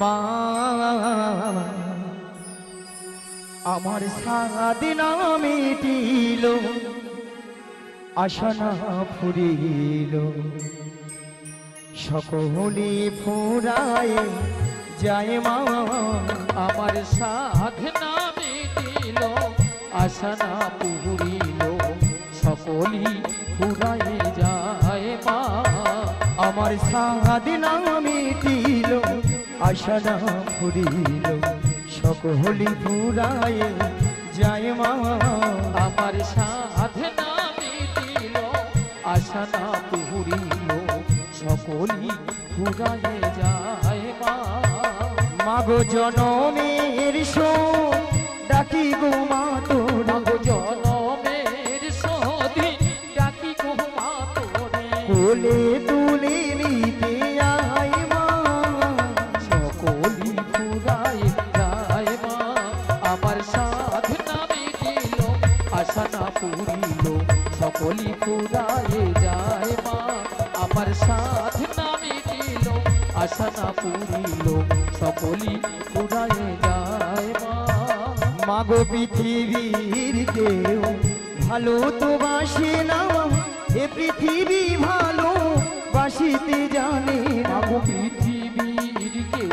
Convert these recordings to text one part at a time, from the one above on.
মা আমার সারাদিন মিটিল আশা না ফুরিল সকলে ফুরায় যায় মা আমার সাধনা মিটিল আশা না পুরিল সকলি ফুরায় যায় মা আমার সারাদিন মিটিল আশা না ফুরিল সকলে ফুরায় যায় মা আমার সাধনা মিটিল আশা না পুরিল সকলি ফুরায় যায় মা মাগো জনমের শো ডাকি গো মা তোর মাগো জনমের সদিন ডাকি গো মা তোরে কোলে তুলে নিতে আয় মা সকলি ফুরায় যায় মা আমার সাধনা মিটিল আশা না পুরিল সকলি ফুরায় যায় মা আমার সাধনা মিটিল আশা না পুরিল সকলি ফুরায় যায় মা মাগো পৃথিবীর কেউ ভালো তো বাসে না এ পৃথিবী ভালো বাসিতে জানে না মাগো পৃথিবীর কেউ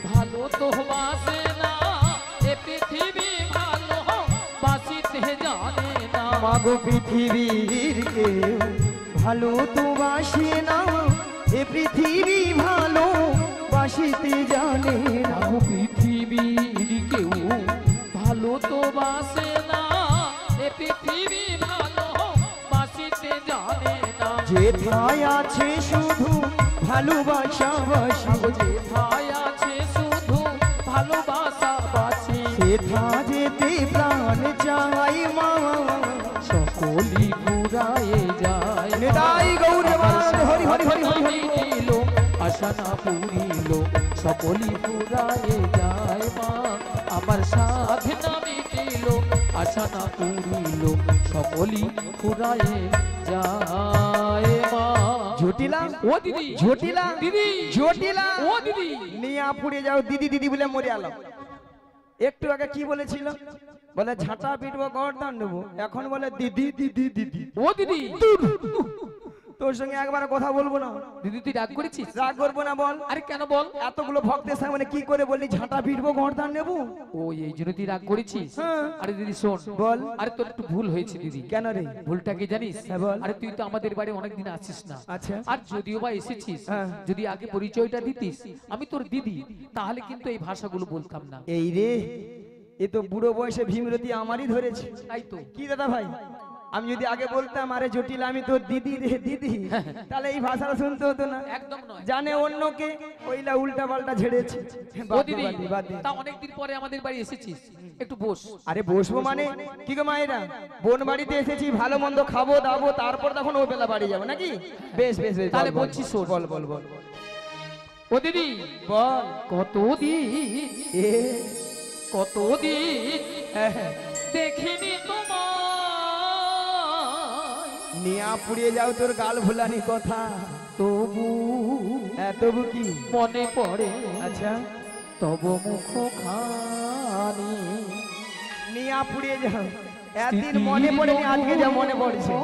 ভালো তো বাসে না এ পৃথিবী ভালো বাসিতে জানে না মাগো পৃথিবীর কেউ ভালো তো বাসে না এ পৃথিবী ভালো বাসিতে জানে না মাগো পৃথিবীর কেউ ভালো তো বাসে না এ পৃথিবী ভালো বাসিতে জানে না যেথায় আছে শুধু ভালোবাসা বাসি যেথায় আছে শুধু ভালোবাসা বাসি সেথা যেতে প্রাণ চাই মা সকলি ফুরায়ে যায় নিতাই গৌরবাদ হরি হরি হরি হরি হরি মিটিল আশা না পুরিল সকলি ফুরায়ে যায় মা আমার সাধনা মিটিল আশা না পুরিল সকলি ফুরায়ে যায় মা জটিলা ও দিদি জটিলা দিদি জটিলা ও দিদি নিয়া পুড়ে যাও দিদি দিদি বলে মরে আলো একটু আগে কি বলেছিল বলে ঝাঁটা পিটবো গর্দান নেবো এখন বলে দিদি দিদি দিদি ও দিদি তোর সঙ্গে একবার কথা বলবো না দিদি তুই রাগ করেছিস রাগ করবো না বল আরে কেন বল এতগুলো ভক্তের সামনে কি করে বললি ঝাঁটা পিটবো গর্দান নেবো ও এই জন্য তুই রাগ করেছিস হ্যাঁ। আরে দিদি শোন বল। আরে তোর একটু ভুল হয়েছে দিদি কেন রে ভুলটা কি জানিস হ্যাঁ, বল। আরে তুই তো আমাদের বাড়ি অনেকদিন আসিস না আচ্ছা আর যদিও বা এসেছিস হ্যাঁ। যদি আগে পরিচয়টা দিতিস আমি তোর দিদি তাহলে কিন্তু এই ভাষাগুলো বলতাম না এই রে এ তো বুড়ো বয়সে ভীমরতি আমারই ধরেছে তাই তো কি দাদা ভাই আমি যদি আগে বলতাম আরে জটিল আমি তোর দিদি রে দিদি তাহলে এই ভাষাটা শুনতে হতো না একদম নয় জানে অন্যকে ওইলা উল্টা পাল্টা ঝেড়েছে ও দিদি বাদ দে। তা অনেকদিন পরে আমাদের বাড়ি এসেছিস একটু বস আরে বসবো মানে কি গো মায়েরা বোন বাড়িতে এসেছি ভালো মন্দ খাবো দাবো তারপর তখন ও বেলা বাড়ি যাবো নাকি বেশ বেশ বেশ তাহলে বল, বল, বলছি শোন। বল বল বল ও দিদি বল কতদিন এ কতদিন হ্যাঁ, হ্যাঁ। দেখিনি তোমায় নিয়া পুড়িয়ে যাও তোর গাল ভুলানি কথা তবু তবু কি মনে পড়ে আচ্ছা তব মুখ খানি নিয়া পুড়িয়ে যাও একদিন মনে পড়েনি আজকে যা মনে পড়ছে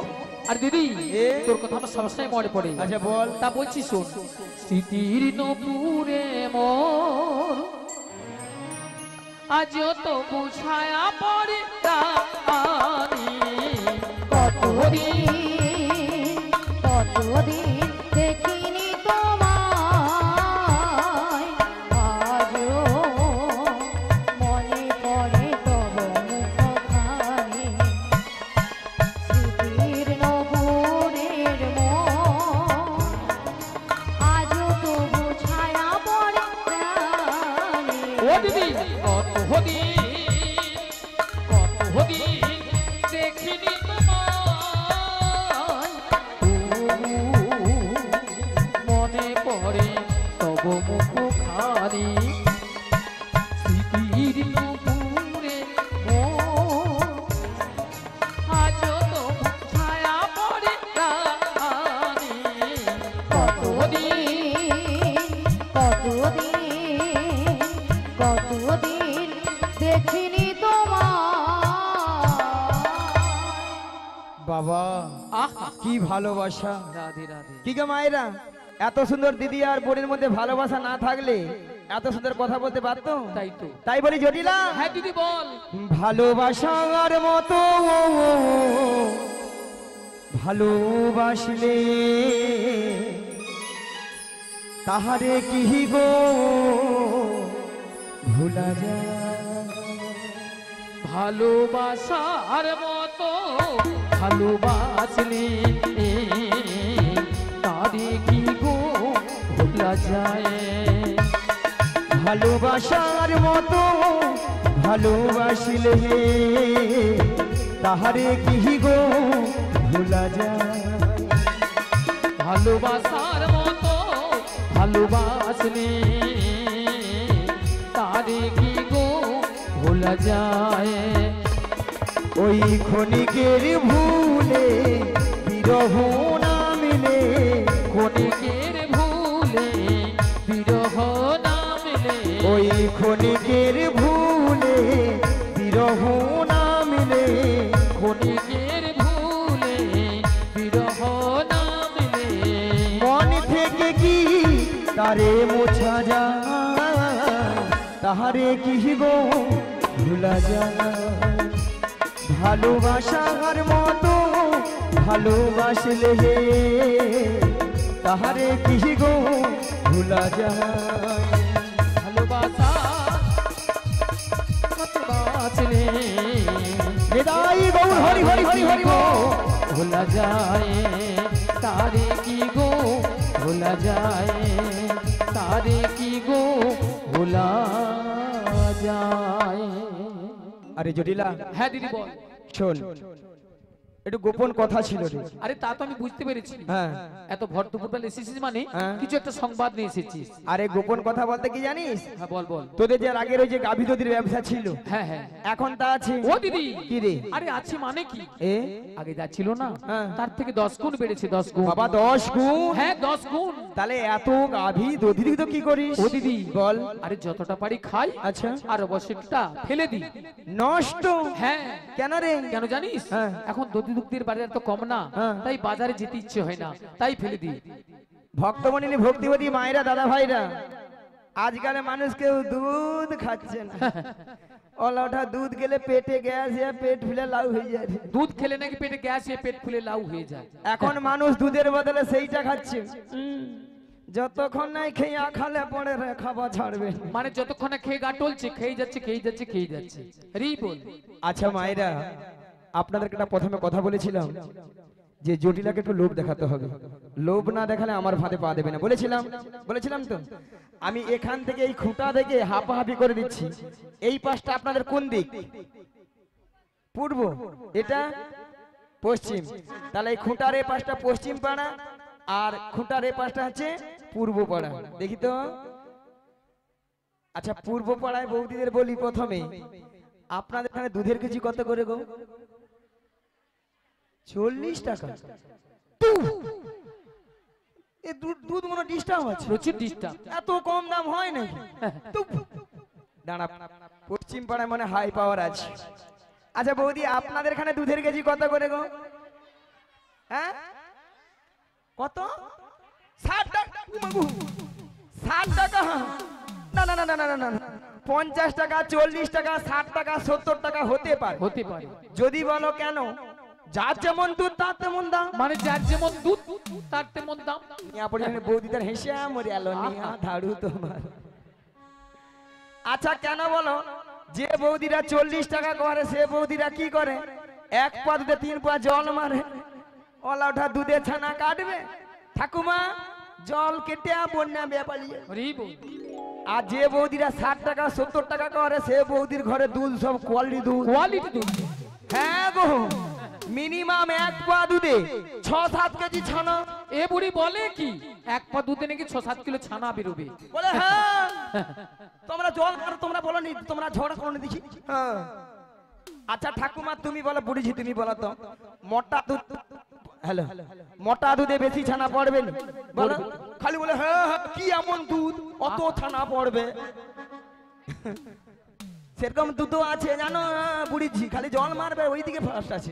আর দিদি এ? তোর কথা আমার সবসময় মনে পড়ে আচ্ছা বল তা বলছি শোন স্মৃতির নপুরে মোর আজ তো বুঝায়া পড়ে রানী কতদিন কতদিন দেখিনি তোমায় আজও মনে পড়ে তব মুখখানি স্মৃতির নপুরের মন আজও তবু ছায়া পড়ে প্রাণে ও দিদি কতদিন দেখিনি তোমায় তবু মনে পড়ে তব মুখ খানি স্মৃতির নপুরে আজও তো ছায়া পড়ে রানী কতদিন কতদিন বাবা আহা কি ভালোবাসা। রাধে রাধে। কি গো মায়েরা, এত সুন্দর দিদি আর বোনের মধ্যে ভালোবাসা না থাকলে এত সুন্দর কথা বলতে পারতো? তাই তো। তাই বলি জটিলা, হ্যাঁ দিদি বল। ভালোবাসার মতো ভালোবাসলে তাহারে কি গো ভোলা যায়? ভালোবাসার মতো ভালোবাসলে তারে কি গো ভোলা যায়? ভালোবাসার মতো ভালোবাসলে তাহারে কি গো ভোলা যায়? ভালোবাসার মতো ভালোবাসলে তারে কি গো ভোলা যায়? ওই ক্ষণিকের ভুলে বিরহ না মিলে, ক্ষণিকের ভুলে বিরহ না মিলে, ওই ক্ষণিকের ভুলে বিরহ না মিলে, ক্ষণিকের ভুলে বিরহ না মিলে, মন থেকে কি তারে মোছা যায়? তাহারে কি গো ভোলা যায়? ভালোবাসার মতো ভালোবাসলে তাহারে কি গো ভোলা যায়? ভালোবাসা ভালোবাসলে হৃদয় গৌর হরি হরি হরি হরি বল। ভোলা যায় তারে কি গো ভোলা যায়? তারে কি গো ভোলা যায়? আরে জটিলা, হ্যাঁ দিদি বল। শোন, একটু গোপন কথা ছিল রে। আরে তা তো আমি বুঝতে পেরেছি। হ্যাঁ, এত ভর দুপুরবেলা এসেছিস মানে হ্যাঁ। কিছু একটা সংবাদ নিয়ে এসেছিস। আরে গোপন কথা বলতে কি জানিস, হ্যাঁ বল বল। তোদের যে আগের ওই যে গাভী দধির ব্যবসা ছিল হ্যাঁ হ্যাঁ। এখন তা আছে? ও দিদি কি রে? আরে আছে মানে কি? এ আগে যা ছিল না হ্যাঁ। তার থেকে 10 গুণ বেড়েছে, 10 গুণ। বাবা 10 গুণ? হ্যাঁ 10 গুণ। তাহলে এত গাভী দধি তো কি করিস? ও দিদি বল। আরে যতটা পারি খাই, আচ্ছা, আর অবশ্যটা ফেলে দিই। নষ্ট? হ্যাঁ। কেন রে? কেন জানিস? হ্যাঁ। এখন দধি দুগ্ধের বাজার তো কম না, হ্যাঁ। তাই বাজারে যেতে ইচ্ছে হয় না, তাই ফেলে দিই। ভক্তমণি ভক্তিবতী মায়েরা দাদা ভাইরা, আজকাল মানুষ কেউ দুধ খাচ্ছে না। ওটা দুধ গেলে পেটে গ্যাস হয়ে পেট ফুলে লাউ হয়ে যায়। দুধ খেলে নাকি পেটে গ্যাস হয়ে পেট ফুলে লাউ হয়ে যায়। এখন মানুষ দুধের বদলে সেইটা খাচ্ছে। যতক্ষণ নাই খেয়ে খালে পড়ে রে খাওয়া ছাড়বে। মানে যতক্ষণ না খেয়ে গা টলছে, খেয়ে যাচ্ছে খেয়ে যাচ্ছে খেয়ে যাচ্ছে। রি বল। আচ্ছা মায়েরা, আপনাদেরকে একটা প্রথমে কথা বলেছিলাম যে জটিলাকে একটু লোভ দেখাতে হবে, লোভ না দেখালে আমার ভাতে পা দেবে না। বলেছিলাম তো। আমি এখান থেকে এই খুঁটা থেকে হাঁপাহাপি করে দিচ্ছি। এই পাশটা আপনাদের কোন দিক? পূর্ব, এটা পশ্চিম। তাহলে এই খুঁটার এই পাশটা পশ্চিম পাড়া আর খুঁটার এই পাশটা হচ্ছে পূর্ব পাড়া। দেখি তো। আচ্ছা, পূর্ব পাড়ায় বৌদিদের বলি প্রথমে, আপনাদের এখানে দুধের কেজি কত করে গো? 40 টাকা। এ দুধ মনে ডিস্টার্ব আছে। প্রচুর ডিস্টার্ব। এত কম দাম হয় নাকি? দাঁড়া, পশ্চিম পাড়ায় মানে হাই পাওয়ার আছে। আচ্ছা বৌদি, আপনাদের এখানে দুধের কেজি কত করে গো? হ্যাঁ কত? 60 টাকা? 60 টাকা? না না না না না না, 50 টাকা, 40 টাকা, 60 টাকা, 70 টাকা হতে পারে। হতে পারে। যদি বলো কেন, যার যেমন দুধ তার তেমন দাম। মানে যার যেমন দুধ তার তেমন দাম। বৌদিদের হেসে মরে এলো নিয়া ধাড়ু তোমার। আচ্ছা কেন বলো, যে বৌদিরা 40 টাকা করে সে বৌদিরা কি করে? 1 পা দুধে 3 পা জল মারে। ওলা ওঠা দুধে ছানা কাটবে, ঠাকুমা জল কেটে বন্যা বেপালিয়ে। রি বল। আর যে বৌদিরা 60 টাকা 70 টাকা করে সে বৌদির ঘরে দুধ সব কোয়ালিটি দুধ। কোয়ালিটি দুধ। হ্যাঁ গো, মিনিমাম 1 পা দুধে 6-7 কেজি ছানা। এ বুড়ি বলে কি 1 পা দুধে নাকি 6-7 কিলো ছানা বেরোবে? বলে হ্যাঁ। তোমরা জল করো, তোমরা বলো নি, তোমরা ঝগড়া করো নি দেখি। হ্যাঁ। আচ্ছা ঠাকুমা তুমি বলো, বুড়িজি তুমি বলো তো, মোটা দুধ, হ্যালো, মোটা দুধে বেশি ছানা পড়বে না? বলো। খালি বলে হ্যাঁ হ্যাঁ, কি এমন দুধ অত ছানা পড়বে? সেরকম দুধও আছে জানো বুড়িজি, খালি জল মারবে ওইদিকে ফার্স্ট আছে।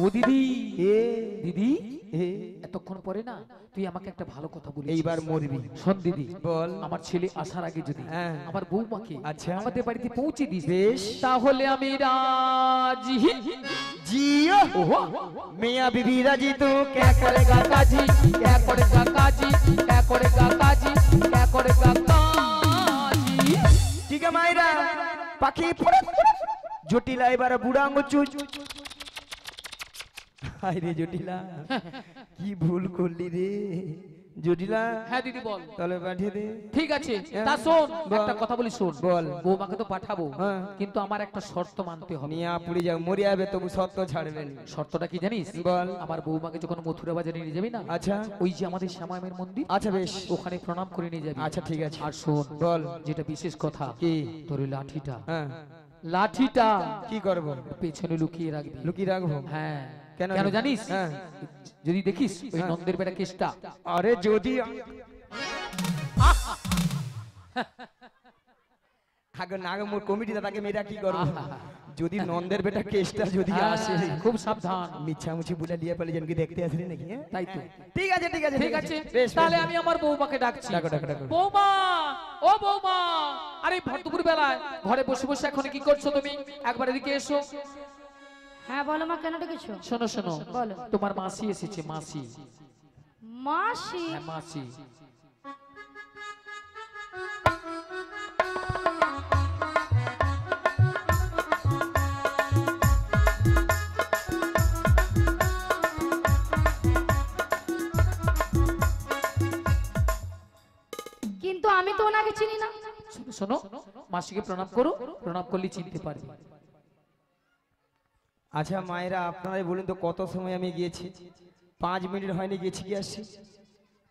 ও দিদি, এ দিদি এ এতক্ষণ পরে না তুই আমাকে একটা ভালো কথা বলিস। এইবার মরবি। শোন দিদি, বল। আমার ছেলে আসার আগে যদি হ্যাঁ। আমার বৌমাকে আচ্ছা। আমাদের বাড়িতে পৌঁছে দিস, বেশ। তাহলে আমি রাজি। जियो ओहो, मियां बीबी राजी तो क्या करेगा काजी, क्या करेगा काजी, क्या करेगा काजी, क्या करेगा काजी। ठीक है मायरा पाखी জটিলা এবারে বুড়া আঙ্গুর চুচ হাই রে জটিলা কি ভুল করলি রে জটিলা হ্যাঁ দিদি বল। তাহলে পাঠিয়ে দে ঠিক আছে, তা শোন বল। একটা কথা বলি শোন। বল। বৌমাকে তো পাঠাবো, হ্যাঁ। কিন্তু আমার একটা শর্ত মানতে হবে। মিয়া পুড়ে যাও মরে যাবে তবু সত্য ছাড়বেন। শর্তটা কি জানিস? বল। আমার বৌমাকে যখন মথুরা বাজারে নিয়ে যাবি না, আচ্ছা ওই যে আমাদের শ্যামামের মন্দির, আচ্ছা বেশ ওখানে প্রণাম করে নিয়ে যাবি। আচ্ছা ঠিক আছে আর শোন বল যেটা বিশেষ কথা, কি তোর ওই লাঠিটা, হ্যাঁ লাঠিটা কি করব পেছনে লুকিয়ে রাখবি। লুকিয়ে রাখবো হ্যাঁ, কেন কেন জানিস? হ্যাঁ যদি দেখিস ওই হ্যাঁ। নন্দের বেটা কেসটা, আরে যদি আগে না আগে মোর কমিটি তাকে মেয়েরা কি করবো যদি নন্দের বেটা কেসটা যদি আসে খুব সাবধান। মিছামুছি বুলা লিয়ে পালে জনকে দেখতে আসলি নাকি হ্যাঁ? তাই তো। ঠিক আছে ঠিক আছে ঠিক আছে, বেশ তাহলে বেশ। আমি আমার বৌমাকে ডাকছি। ডাকো, ডাকো, ডাকো। বৌমা, ও বৌমা, আরে ভরদুপুর বেলায় ঘরে বসে বসে এখন কি করছো তুমি? একবার এদিকে এসো। হ্যাঁ বলো মা, কেন ডেকেছো? শোনো শোনো, বলো। তোমার মাসি এসেছে, মাসি। মাসি? হ্যাঁ মাসি। কিন্তু আমি তো ওনাকে চিনি না। শোনো শোনো, মাসিকে প্রণাম করো, প্রণাম করলে চিনতে পারবে। আচ্ছা মায়েরা আপনারাই বলুন তো কত সময় আমি গিয়েছি? 5 মিনিট হয়নি গেছি কি আসছি।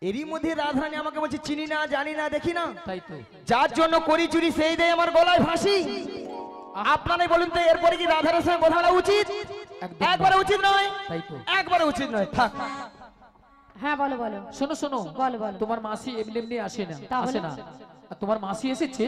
এরই মধ্যে রাধারানী আমাকে বলছে চিনি না জানি না দেখি না, তাই তো। যার জন্য করি চুরি সেই দেয় আমার গলায় ফাঁসি। আপনারাই বলুন তো এরপরে কি রাধার সঙ্গে কথা বলা উচিত? একদম একবারে না। উচিত নয়, তাই তো। একবারে উচিত নয়। থাক হ্যাঁ বলো বলো। শোনো শোনো, বলো, বলো। তোমার মাসি এমনি এমনি আসে না, তাহলে? আসে না। আর তোমার মাসি এসেছে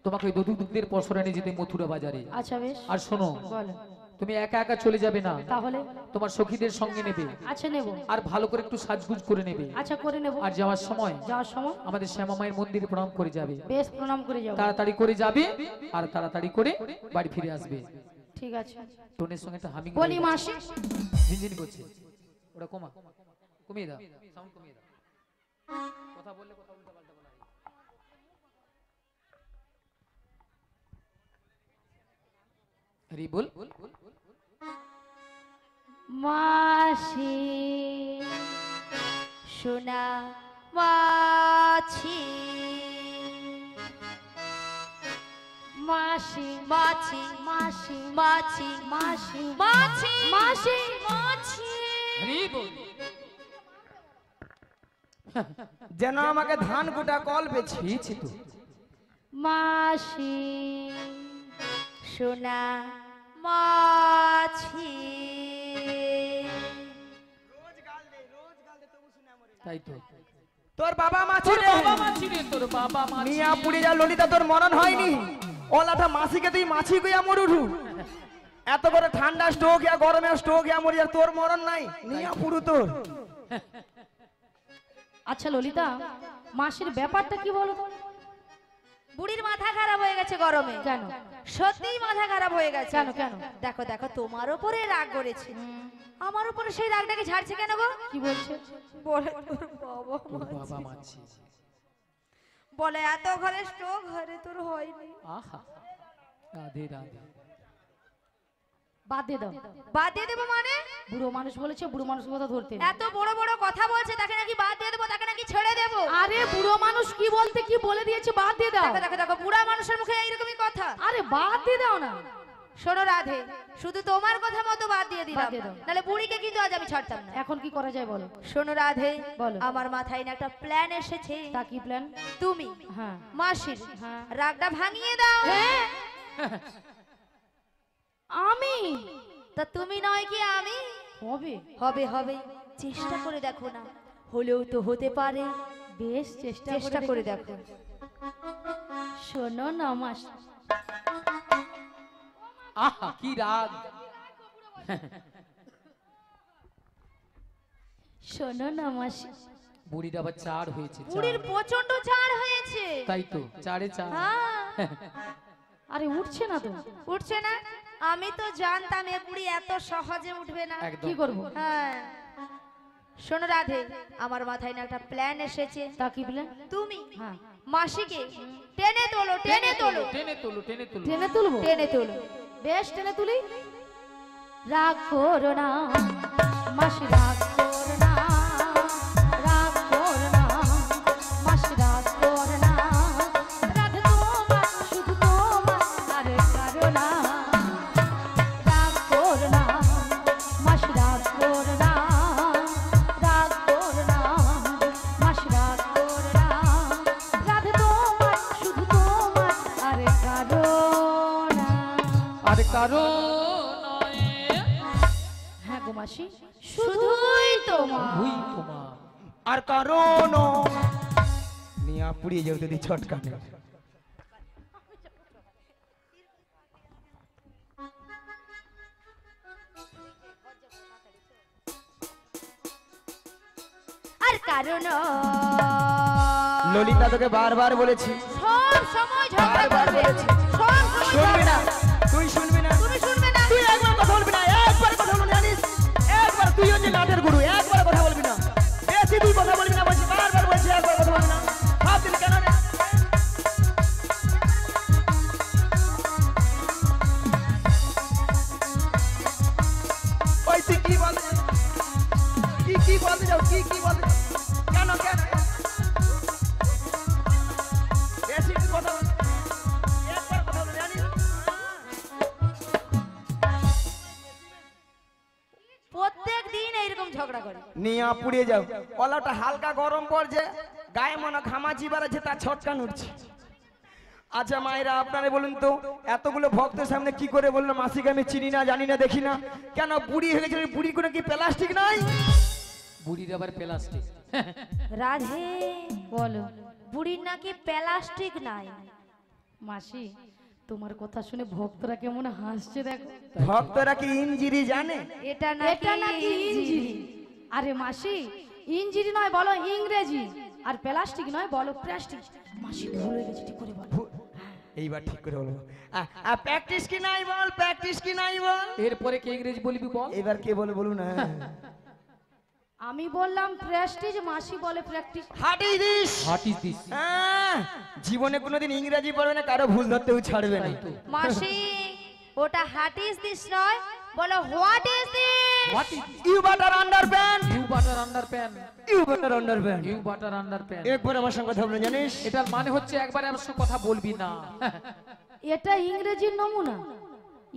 তোমাকে ওই দুধের পসরা নিয়ে যেতে মথুরা বাজারে। আচ্ছা বেশ, আর শোনো, বলো। তুমি একা একা চলে যাবে না, তাহলে? তোমার সখীদের সঙ্গে নেবে, আচ্ছা নেব। আর ভালো করে একটু সাজগুজ করে নেবে। আচ্ছা করে নেব। আর যাওয়ার সময় যাওয়ার সময় আমাদের শ্যামা মায়ের মন্দিরে প্রণাম করে যাবে। বেশ প্রণাম করে যাবো। তাড়াতাড়ি করে যাবে আর তাড়াতাড়ি করে বাড়ি ফিরে আসবে। ঠিক আছে। টোনের সঙ্গে একটা হামিং বলি মাসি, ঝিনঝিন করছে, ওটা কমা, কমিয়ে দাও, সাউন্ড কমিয়ে দাও। কথা বললে কথা উল্টা পাল্টা বলা হয়। হরি বল। মাসি সোনা মাছি, মাসি মাছি মাসি মাছি মাসি মাছি মাসি মাছি। হরি বল। যেন আমাকে ধান কুটা কল পেয়েছি। পেয়েছি তো। মাসি সোনা মাছি। তাই তো। তোর বাবা মা তোর ছিল, বাবা মা ছিল, তোর বাবা মা মিয়া পুড়ে যা ললিতা তোর মরণ হয়নি। ওলাটা মাসিকে তুই মাছি গিয়া মরুঠু। এত বড় ঠান্ডা স্ট্রোক ইয়া গরমে স্ট্রোক ইয়া মরি আর তোর মরণ নাই। মিয়া পুরু তোর। আচ্ছা ললিতা, মাসির ব্যাপারটা কি বলো তো? বুড়ির মাথা খারাপ হয়ে গেছে গরমে। কেন? সত্যিই মাথা খারাপ হয়ে গেছে। কেন কেন? দেখো দেখো, তোমার উপরে রাগ করেছে, আমার উপরে সেই রাগটাকে ঝাড়ছে কেন গো? কি বলছে? বলে তোর বাবা তোর মারছে। বাবা মাছি। বলে এত ঘরে স্ট্রোক ঘরে তোর হয়নি। আহা, রাধে রাধে। বাদ দিয়ে দাও। বাদ দিয়ে দেবো মানে? বুড়ো মানুষ বলেছে, বুড়ো মানুষ কথা ধরতে নেই। এত বড় বড় কথা বলছে, তাকে নাকি বাদ দিয়ে দেবো, তাকে নাকি ছেড়ে দেবো? আরে বুড়ো মানুষ কি বলতে কি বলে দিয়েছে, বাদ দিয়ে দাও। দেখো দেখো দেখো, বুড়া মানুষের মুখে এইরকমই কথা। আরে বাদ দিয়ে দাও না। শোনো রাধে, শুধু তোমার কথা মতো বাদ দিয়ে দিলাম, বাদ দিয়ে দাও। নাহলে বুড়িকে কিন্তু আজ আমি ছাড়তাম না। এখন কি করা যায় বলো? শোনো রাধে, বলো। আমার মাথায় না একটা প্ল্যান এসেছে। তা কি প্ল্যান? তুমি হ্যাঁ মাসির হ্যাঁ। রাগটা ভাঙিয়ে দাও। হ্যাঁ আমি? তা তুমি নয় কি আমি? হবে। হবে হবে, চেষ্টা করে দেখো না, হলেও তো হতে পারে। বেশ চেষ্টা চেষ্টা করে দেখো। শোনো না মাস, আহা কি রাগ। শোনো না মাসি, বুড়ির আবার চার হয়েছে, চার। বুড়ির প্রচন্ড ঝাড় হয়েছে। তাই তো, চারে চার। হ্যাঁ, আরে উঠছে না তো, উঠছে না। আমি তো জানতাম এ বুড়ি এত সহজে উঠবে না। একদম। কি করবো? হ্যাঁ, শোনো রাধে, আমার মাথায় না একটা প্ল্যান এসেছে। তা কি বলে? তুমি হ্যাঁ, মাসিকে টেনে তোলো, টেনে তোলো, টেনে তোলো, টেনে তোলো। টেনে তুলবো? টেনে তোলো। বেশ, টেনে তুলি। রাগ করো না মাসি, রাগ করো না, রাগ করো না মাসি, রাগ করো না। রাধে তোমার, শুধু তোমার, আর কারো না। রাগ করো না মাসি, রাগ করো না, রাগ করো না মাসি, রাগ করো না। রাধে তোমার, শুধু তোমার, আর কারো না। আর কারো নয়, হ্যাঁ গো মাসি, শুধুই তোমার। হুই তোমার। আর কারণ নিয়া পুড়িয়ে যাও যদি ছটকানে। আর কারণ ললিতা তোকে বারবার বলেছি, সব সময় ঝগড়া বারবার করবে, বলেছি। সব সময় শুনবি না, ঝগড়া। তুই শুনবি না, তুমি শুনবে না। তুই একবার কথা বলবি না, একবার কথা বলবি না, জানিস? একবার তুই হচ্ছে নাটের গুরু, একবার কথা বলবি না, বেশি তুই কথা বলবি না, বলছি বারবার বলছি একবার কথা বলবি না। সব দিন কেন রে? ওই তুই কি বলতে যাও? কি বলতে যাও? কি বলতে যাও? কেন কেন বেশি তুই কথা বল, একবার কথা বল, জানিস? প্রত্যেক দিন এইরকম ঝগড়া করে। নিয়া পুড়িয়ে যাও। কলাটা হালকা গরম পড়ছে, গায়ে মনে ঘামাচি বাড়াচ্ছে, তার ছটকান উঠছে। আচ্ছা মায়েরা, আপনারা বলুন তো, এতগুলো ভক্তের সামনে কি করে বললো মাসিকে আমি চিনি না, জানি না, দেখি না? কেন বুড়ি হয়ে গেছে? বুড়ি কোনো কি প্লাস্টিক নাই? বুড়ির আবার প্লাস্টিক। রাধে, বলো বুড়ির নাকি প্লাস্টিক নাই। মাসি, তোমার কথা শুনে ভক্তরা কেমন হাসছে দেখো। ভক্তরা কি ইঞ্জিরি জানে? এটা এটা নাকি ইঞ্জিরি। আরে মাসি, ইঞ্জিরি নয় বলো ইংরেজি, আর প্লাস্টিক নয় বলো প্লাস্টিক। মাসি ভুল হয়ে গেছে, ঠিক করে বলো। এইবার ঠিক করে বলবো। প্র্যাকটিস কি নাই বল, প্র্যাকটিস কি নাই বল। এরপরে কে ইংরেজি বলবি বল। এবার কে বলে বলুন না। আমি বললাম প্রেস্টিজ, মাসি বলে প্র্যাকটিস। হাট is this? What is this? জীবনে কোনোদিন ইংরেজি পড়বে না, কারো ভুল ধরতেও ছাড়বে না। তাই তো। মাসি, ওটা হাট ইজ দিস নয়, বলো what is this. What is you butter underpant, you butter underpant? You butter underpant. You butter underpant একবার আমার সঙ্গে কথা বলে, জানিস? এটার মানে হচ্ছে একবারে আমার সঙ্গে কথা বলবি না। এটা ইংরেজির নমুনা,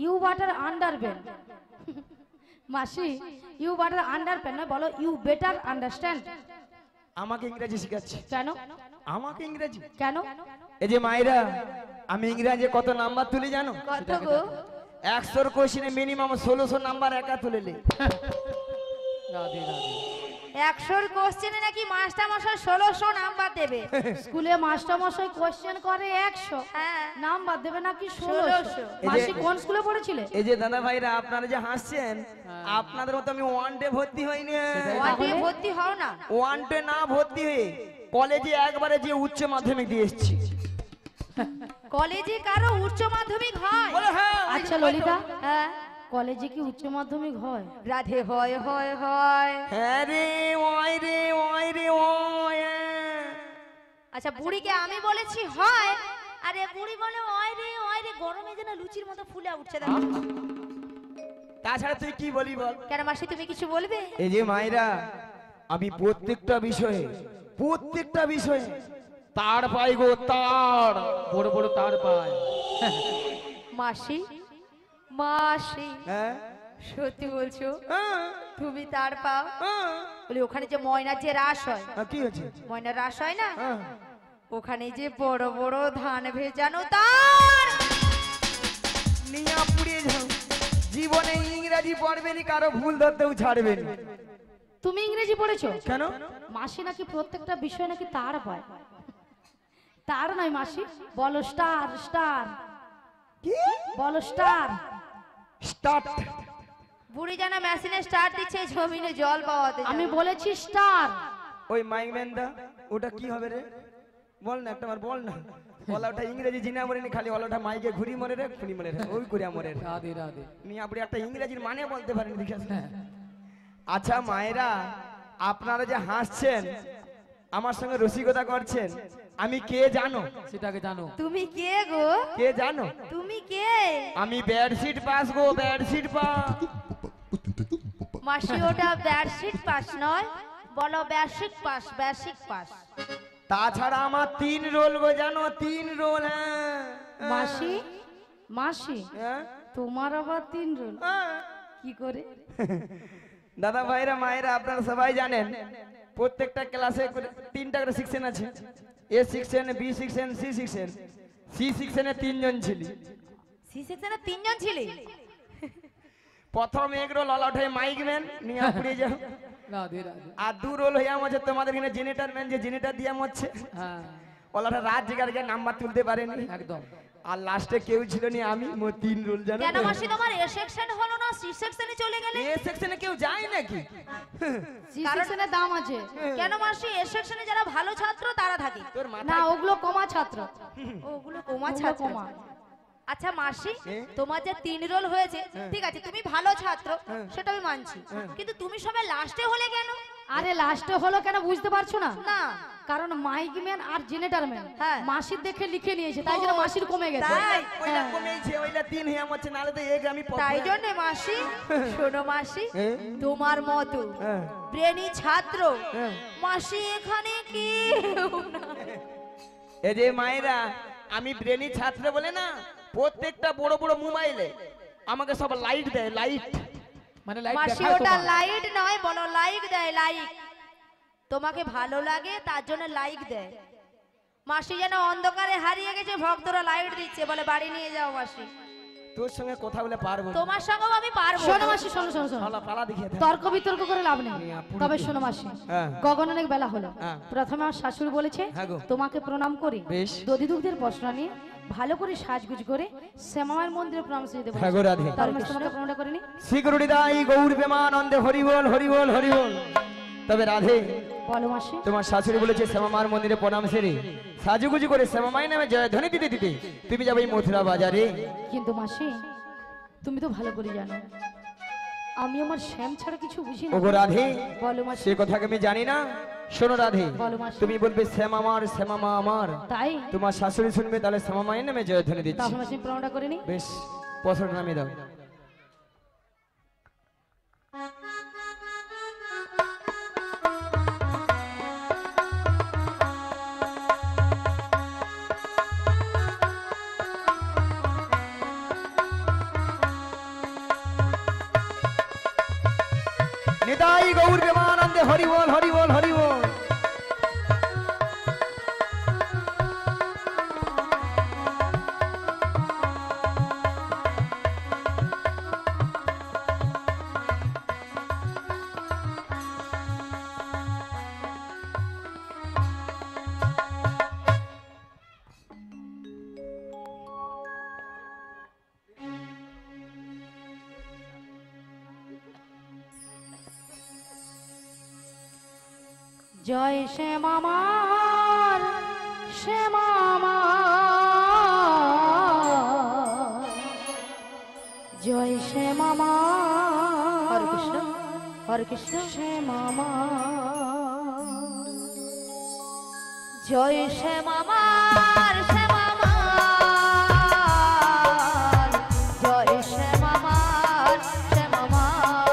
ইউ বাটার আন্ডারপ্যান্ট। মাসি, ইউ বাটার আন্ডারপ্যান্ট নয়, বলো ইউ বেটার আন্ডারস্ট্যান্ড। আমাকে ইংরেজি শেখাচ্ছে? কেন আমাকে ইংরেজি? কেন? এই যে মায়েরা, আমি ইংরেজি কত নাম্বার তুলি জানো? কত গো? 100 কোশ্চেনে মিনিমাম 1600 নাম্বার একা তুলে নে। রাধে রাধে। 100 কোশ্চেনে নাকি মাস্টার মশাই 1600 নাম্বার দেবে। স্কুলে মাস্টার মশাই কোশ্চেন করে 100, হ্যাঁ, নাম্বার দেবে নাকি 1600? 1600। মাসি কোন স্কুলে পড়েছিলে? এই যে দাদা ভাইরা, আপনারা যে হাসছেন, আপনাদের মতো আমি ওয়ান ডে ভর্তি হইনি। ওয়ার্ডে ভর্তি হও না। ওয়ান ডে না ভর্তি হয়ে কলেজে একবারে যে উচ্চ মাধ্যমিক দিয়ে এসেছি। কলেজে কারো উচ্চ মাধ্যমিক হয়? বলে হ্যাঁ, আচ্ছা ললিতা, হ্যাঁ কলেজে কি উচ্চ মাধ্যমিক হয়? রাধে, হয় হয় হয়। হ্যাঁ রে, ওই রে, ওই রে, ওই। আচ্ছা, বুড়িকে আমি বলেছি হয়, আরে বুড়ি বলে ওই রে, গরমে যেন লুচির মতো ফুলে উঠছে দেখো। তাছাড়া তুই কি বলি বল? কেন মাসি, তুমি কিছু বলবে? এই যে মায়েরা, আমি প্রত্যেকটা বিষয়ে তার পাই গো, তার। বড় বড় তার পায়। মাসি, মাসি, হ্যাঁ সত্যি বলছো? হ্যাঁ, তুমি তার পাও? হ্যাঁ। বলি ওখানে যে ময়নার যে রাস হয়, কি হয়েছে? ময়নার রাস হয় না, হ্যাঁ। ওখানে যে বড় বড় ধান ভেজানো তার। নিয়া পুড়িয়ে যাও। জীবনে ইংরেজি পড়বেনি, কারো ভুল ধরতেও ছাড়বেনি। তুমি ইংরেজি পড়েছো? কেন? মাসি নাকি প্রত্যেকটা বিষয় নাকি তার পায়। তার নয় মাসি, বলো স্টার, স্টার কি বলো স্টার। স্টার্ট? বুড়ি যেন মেশিনে স্টার্ট দিচ্ছে জমিনে জল পাওয়াতে আমি যাবে। বলেছি স্টার। ওই মাইকম্যান দা ওটা কি হবে রে? বল না একটা বার বল না। ওলা ওটা ইংরেজি জিনা মরে খালি ওলাটা মাইকে ঘুরি মরে রে খুনি মরে রে ওই করে মরে রে। রাধে রাধে। নি আপনি একটা ইংরেজির মানে বলতে পারেন দেখেন। আচ্ছা মায়েরা, আপনারা যে হাসছেন আমার সঙ্গে রসিকতা করছেন, আমি কে জানো? সেটাকে জানো। তুমি কে গো? কে জানো? তুমি কে? আমি বেডশিট পাস গো, বেডশিট পাস। মাসি ওটা বেডশিট পাস নয়, বলো বেসিক পাস, বেসিক পাস। তাছাড়া আমার 3 রোল গো, জানো 3 রোল। হ্যাঁ মাসি, মাসি হ্যাঁ? তোমার আবার 3 রোল হ্যাঁ। কি করে? দাদা ভাইরা মায়েরা আপনারা সবাই জানেন প্রত্যেকটা ক্লাসে 3টা করে সেকশন আছে। A section, B section, C section. C সেকশনে 3 জন ছিলি। সি সেকশনে 3 জন ছিলি। প্রথম এক রোল অল আউট হয়ে মাইকম্যান নিয়ে পুড়ে যাও। রাধে রাধে। আর 2 রোল হয়ে আছে তোমাদের এখানে জেনারেটর ম্যান, যে জেনারেটর দিয়ে হচ্ছে হ্যাঁ ওলাটা রাত জেগার গিয়ে নাম্বার তুলতে পারেনি। একদম। আর লাস্টে কেউ ছিল নি, আমি মোট 3 রোল জানো। কেন মাসি তোমার এ সেকশন হলো না, সি সেকশনে চলে গেলে? এ সেকশনে কেউ যায় নাকি? সি সেকশনে দাম আছে। কেন মাসি এ সেকশনে যারা ভালো ছাত্র তারা থাকে? তোর না মাথা ওগুলো কমা ছাত্র। ওগুলো কমা ওগুলো ছাত্র। কমা। আচ্ছা মাসি, এ? তোমার যে 3 রোল হয়েছে ঠিক আছে, তুমি ভালো ছাত্র সেটা আমি মানছি, কিন্তু তুমি সবাই লাস্টে হলে কেন? আরে লাস্টে হলো কেন বুঝতে পারছো না? না কারণ মাইকম্যান আর জেনারেটর ম্যান হ্যাঁ। মাসির দেখে লিখে নিয়েছে, তাই জন্য মাসির কমে গেছে। তাই? ওইটা কমেছে, ওইটা 3 হয়ে আছে, নালে তো এক আমি তাই জন্য মাসি, শোনো মাসি, হ্যাঁ। তোমার মতো হ্যাঁ। ব্রেনি ছাত্র হ্যাঁ। মাসি এখানে কি? এই যে মায়েরা, আমি ব্রেনি ছাত্র বলে না প্রত্যেকটা বড় বড় মোবাইলে আমাকে সব লাইট দেয়, লাইট। মানে লাইট মাসি দেখায় ওটা তোমার। লাইট নয়, বলো লাইক দেয়, লাইক। তোমাকে ভালো লাগে তার জন্য লাইক দেয়। মাসি যেন অন্ধকারে হারিয়ে গেছে, ভক্তরা লাইট দিচ্ছে, বলে বাড়ি নিয়ে যাও মাসি। তোর সঙ্গে কথা বলে পারবো না। তোমার সঙ্গেও আমি পারবো শোনো না। মাসি, শোনো শোনো শোনো, শালা পালা দেখিয়ে দে। তর্ক বিতর্ক করে লাভ নেই। পুরো তবে কি? শোনো মাসি, হ্যাঁ। গগন অনেক বেলা হলো। হ্যাঁ। প্রথমে আমার শাশুড়ি বলেছে হ্যাঁ গো। তোমাকে প্রণাম করি, বেশ। দধি দুগ্ধের বস্ত্র নিয়ে ভালো করে সাজগুজ করে শ্যামামায়ের মন্দিরে প্রণাম সেজে দেবো। হ্যাঁ গো রাধে। তার মাসে তোমাকে প্রণাম করিনি? সিকিউরিটি দাই গৌর প্রেমানন্দে হরি বল, হরি বল, হরি বল। তবে রাধে, বলো মাসি। তোমার শাশুড়ি বলেছে শ্যামামার মন্দিরে প্রণাম সেরে সাজুগুজু করে শ্যামামাই নামে জয় ধ্বনি দিতে দিতে তুমি যাবে এই মথুরা বাজারে। কিন্তু মাসি তুমি তো ভালো করে জানো আমি আমার শ্যাম ছাড়া কিছু বুঝি না। ওগো রাধে, বলো মাসি। সে কথা আমি জানি না। শোনো রাধে, বলো মাসি। তুমি বলবে শ্যামামার, শ্যামামা আমার। তাই তোমার শাশুড়ি শুনবে, তাহলে শ্যামামায়ের নামে জয় ধ্বনি দিচ্ছি। তাহলে মাসি প্রণামটা করিনি? বেশ, পছন্দ নামে দাও। নিতাই গৌর প্রেমানন্দে হরি বল, হরি বল, হরি বল। জয় শ্যামামার, শ্যামামার, জয় শ্যামামার। হরে কৃষ্ণ, হরে কৃষ্ণ। শ্যামামার, জয় শ্যামামার, শ্যামামার, জয় শ্যামামার, শ্যামামার,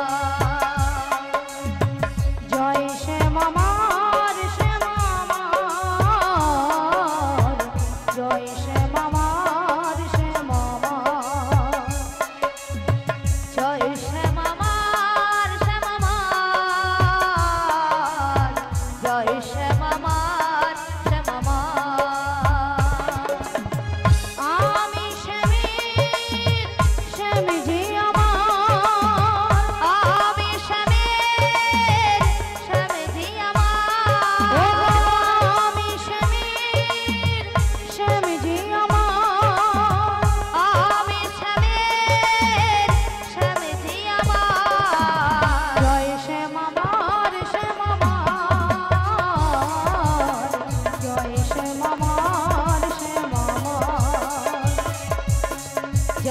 জয় শ্যামামার, শ্যামামার, জয় শ্যামামার, শ্যামামার, জয় শ্যামামার, শ্যামামার, জয় শ্যামামার, শ্যামামার। আমি শ্যামের, শ্যামজি আমার, আমি শ্যামের, শ্যামজি আমার। আমি শ্যামের, শ্যামজি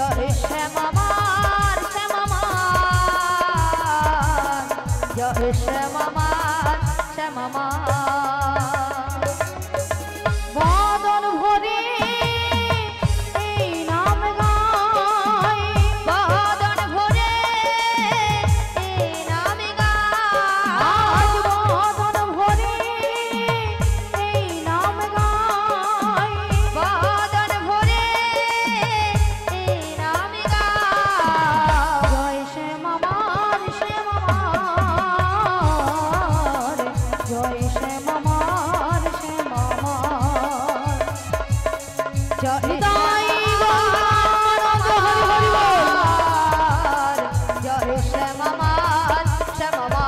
জয় শ্যামামার শ্যামামার জয় শ্যামামার শ্যামামার বদন ভরে এই নাম গায় বদন ভরে এই নাম গায় আজ বদন ভরে এই নাম গায় বদন ভরে এই নাম গায় জয় শ্যামামার শ্যামামার জয় শ্যামামার শ্যামামার জয় নিতাই গৌরাঙ্গ হরি হরি বল জয় শ্যামামার শ্যামামার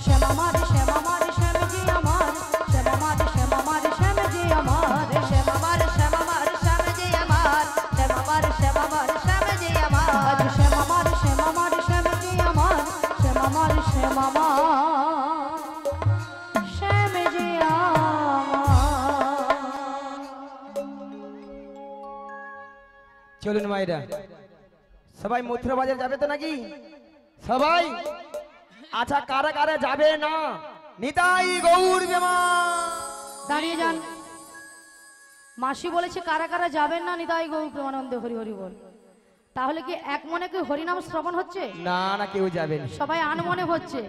শ্যামামার শ্যামামার শ্যাম জি আমার শ্যামামার শ্যামামার শ্যাম জি আমার শ্যামামার শ্যামামার শ্যাম যে আমার শ্যামামার শ্যামামার শ্যাম যে আমার আজ শ্যামামার শ্যামামার শ্যাম জি আমার শ্যামামার শ্যামামার শ্যাম জি আমার চলুন মায়েরা, সবাই মথুরা বাজার যাবে তো নাকি? সবাই আচ্ছা, কারা কারা যাবে না? নিতাই গৌর বেমা। দাঁড়িয়ে যান। মাসি বলেছে কারা কারা যাবেন না নিতাই গৌর প্রেমানন্দে হরি হরি বল। তাহলে কি এক মনে কি হরিনাম শ্রবণ হচ্ছে? না না, কেউ যাবে না। সবাই আনমনে হচ্ছে,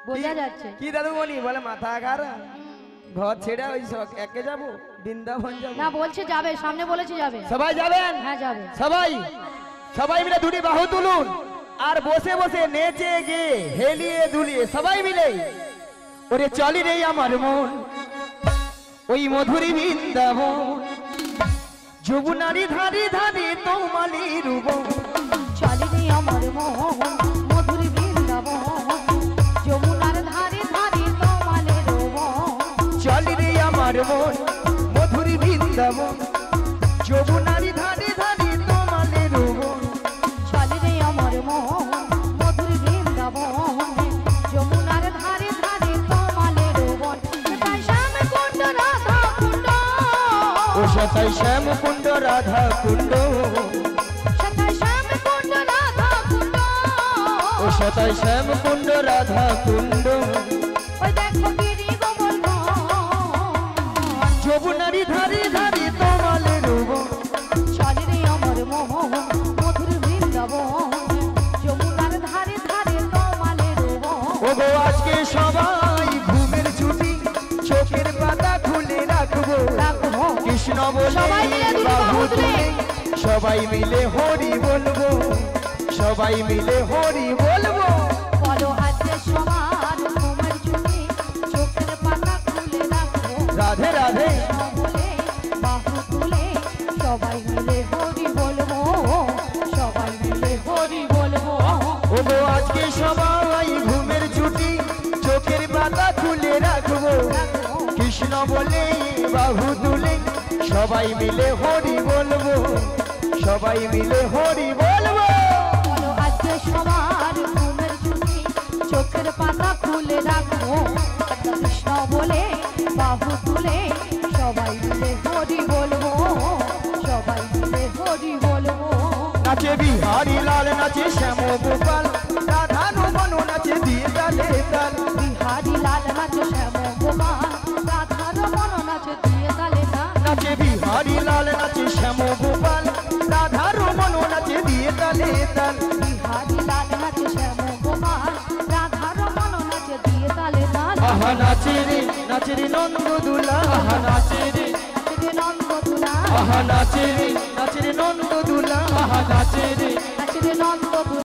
বোঝা যাচ্ছে। কি দাদু বলি বলে মাথা খারাপ, ঘর ছেড়ে ওই একে যাবো বৃন্দাবন যাবো? না বলছে যাবে, সামনে বলেছে যাবে। সবাই যাবেন? হ্যাঁ যাবে। সবাই সবাই মিলে দুটি বাহু তুলুন আর বসে বসে নেচে গে হেলিয়ে দুলিয়ে সবাই মিলে ওরে চলি রে আমার মন ওই মধুরী বৃন্দাবন, যমুনারি ধারে ধারে তোমালি রূপ। চলে রে আমার মোহন মধুর বৃন্দাবন, যমুনার ধারে ধারে তোমালে রোবন। চলি রে আমার মন মধুরী বৃন্দাবন, যমুনারি ধারে ধারে তোমালে রূপ। চলে রে আমার মোহন মধুর বৃন্দাবন, যমুনার ধারে ধারে তোমালে রোবন। তাই শ্যাম কুণ্ড রাধা কুণ্ড, ও সতাই শ্যাম কুণ্ড রাধা কুণ্ড, সতাই শ্যাম কুণ্ড রাধা কুণ্ড। ও সতাই শ্যাম কুণ্ড রাধা কুণ্ড। ওই দেখো গিরি গোবর্ধন, যমুনারি ধারে ধারে তোমালে রূপ। চলে রে আমার মোহন মধুর বৃন্দাবন, যমুনার ধারে ধারে তোমালে রোবন। ও গো আজকে সবাই ঘুমের ছুটি, চোখের পাতা খুলে রাখবো রাখবো কৃষ্ণ বলে সবাই মিলে দুটি বাহু বাহু তুলে। তুলে। সবাই মিলে হরি বলবো, সবাই মিলে হরি বলবো। বলো আজকে সবার ঘুমের ছুটি, চোখের পাতা খুলে রাখবো রাধে রাধে বলে বাহু তুলে। সবাই মিলে হরি বলবো, সবাই মিলে হরি বলবো। ও গো আজকে সবাই ঘুমের ছুটি, চোখের পাতা খুলে রাখবো কৃষ্ণ বলে বাহু তুলে। সবাই মিলে হরি বলবো, সবাই মিলে হরি বলবো। বলো আজকে সবার ঘুমের ছুটি, চোখের পাতা খুলে রাখবো কৃষ্ণ বলে বাহু তুলে। সবাই মিলে হরি বলবো, সবাই মিলে হরি বলবো। নাচে বিহারি লাল, নাচে শ্যাম গোপাল, রাধা রমন নাচে দিয়ে তালে তাল। বিহারি লাল নাচে শ্যাম গোপাল, রাধা রমন নাচে দিয়ে তালে তাল। নাচে বিহারি লাল, নাচে শ্যাম গোপাল, রাধা রমন নাচে দিয়ে তালে তাল। বিহারি লাল নাচে শ্যাম গোপাল, রাধা রমন নাচে দিয়ে তালে তাল। আহা নাচে রে নন্দ দুলা, আহা নাচে রে, নাচে রে নন্দ দুলা, আহা নাচে রে নন্দ দুলা, আহা নাচে রে। নাচে রে নন্দ দুলা।